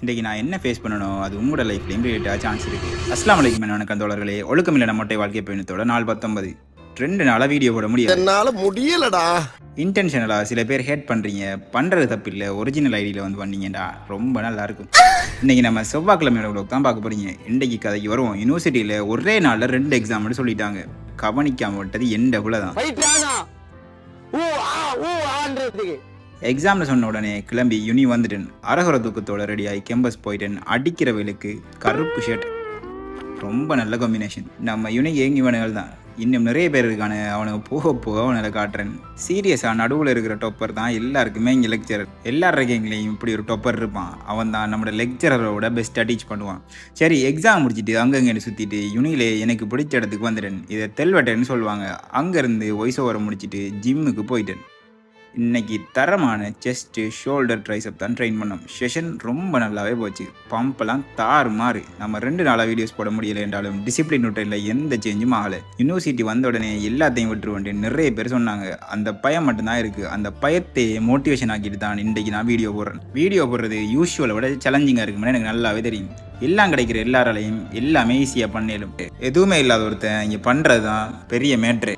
இன்றைக்கி நான் என்ன ஃபேஸ் பண்ணணும் அது உங்களோட லைஃப்லையும் ரிலேட்டாக சான்ஸ் இருக்குது. அஸ்ஸலாமு அலைக்கும் வணக்கம் தோழர்களே. ஒழுக்கமில்லை நம்மட்டை வாழ்க்கை பயணத்தோட நாள் 19. 2 நாளாக வீடியோ போட முடியாது. என்னால முடியலடா. இன்டென்ஷனலாக சில பேர் ஹேட் பண்ணுறீங்க, பண்ணுறது தப்பு இல்லை, ஒரிஜினல் ஐடியில் வந்து பண்ணீங்கடா ரொம்ப நல்லா இருக்கும். இன்றைக்கி நம்ம செவ்வாய்க்கிழமையோட vlog தான் பார்க்க போகிறீங்க. இன்றைக்கி கதைக்கு வருவோம். யூனிவர்சிட்டியில் ஒரே நாளில் 2 எக்ஸாம்னு சொல்லிட்டாங்க. கவனிக்காம விட்டது எந்த புல தான். எக்ஸாம்னு சொன்ன உடனே கிளம்பி யுனி வந்துட்டேன். அரகுர தூக்கத்தோட ரெடியாகி கேம்பஸ் போயிட்டேன். அடிக்கிற வேலுக்கு கருப்பு ஷர்ட், ரொம்ப நல்ல காம்பினேஷன். நம்ம யுனி ஏங்கி இவனுகள் தான், இன்னும் நிறைய பேர் இருக்கான. அவனுக்கு போக போக அவனை காட்டுறேன். சீரியஸாக நடுவில் இருக்கிற டொப்பர் தான் எல்லாருக்குமே இங்கே லெக்சரர். எல்லார் எங்கேயும் இப்படி ஒரு டொப்பர் இருப்பான். அவன் தான் நம்மளோட லெக்சரரோட பெஸ்ட்டாக டீச் பண்ணுவான். சரி, எக்ஸாம் முடிச்சுட்டு அங்கங்கே சுற்றிட்டு யுனியிலே எனக்கு பிடிச்ச இடத்துக்கு வந்துட்டேன். இதை தெல்வட்டேன்னு சொல்லுவாங்க. அங்கேருந்து வாய்ஸ் ஓவரை முடிச்சுட்டு ஜிம்முக்கு போயிட்டேன். இன்றைக்கி தரமான செஸ்ட்டு, ஷோல்டர், ட்ரைசப் தான் ட்ரெயின் பண்ணோம். செஷன் ரொம்ப நல்லாவே போச்சு. பம்பெல்லாம் தாறுமாறு. நம்ம 2 நாளாக வீடியோஸ் போட முடியலை என்றாலும் டிசிப்ளின் ரூட்டில் எந்த சேஞ்சும் ஆகலை. யூனிவர்சிட்டி வந்த உடனே எல்லாத்தையும் விட்டுருவோன்ட்டு நிறைய பேர் சொன்னாங்க. அந்த பயம் மட்டும்தான் இருக்குது. அந்த பயத்தை மோட்டிவேஷன் ஆக்கிட்டு தான் இன்றைக்கி நான் வீடியோ போடுறேன். வீடியோ போடுறது யூஸ்வலை விட சேலஞ்சிங்காக இருக்குன்னு எனக்கு நல்லாவே தெரியும். எல்லாம் கிடைக்கிற எல்லாராலையும் எல்லாமே ஈஸியாக பண்ணிடும். எதுவுமே இல்லாத ஒருத்தன் இங்கே பண்ணுறது தான் பெரிய மேட்ரு.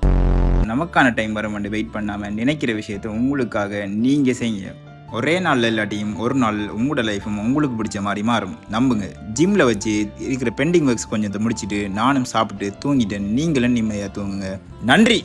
நமக்கான டைம் வர மட்டும் வெயிட் பண்ணாமல் நினைக்கிற விஷயத்தை உங்களுக்காக நீங்கள் செய்யுங்க. ஒரே நாளில் இல்லாட்டியும் ஒரு நாள் உங்களோட லைஃபும் உங்களுக்கு பிடிச்ச மாதிரி மாறும். நம்புங்க. ஜிம்மில் வச்சு இருக்கிற பெண்டிங் ஒர்க்ஸ் கொஞ்சத்தை முடிச்சுட்டு நானும் சாப்பிட்டு தூங்கிட்டேன். நீங்களும் நிம்மதியாக தூங்குங்க. நன்றி.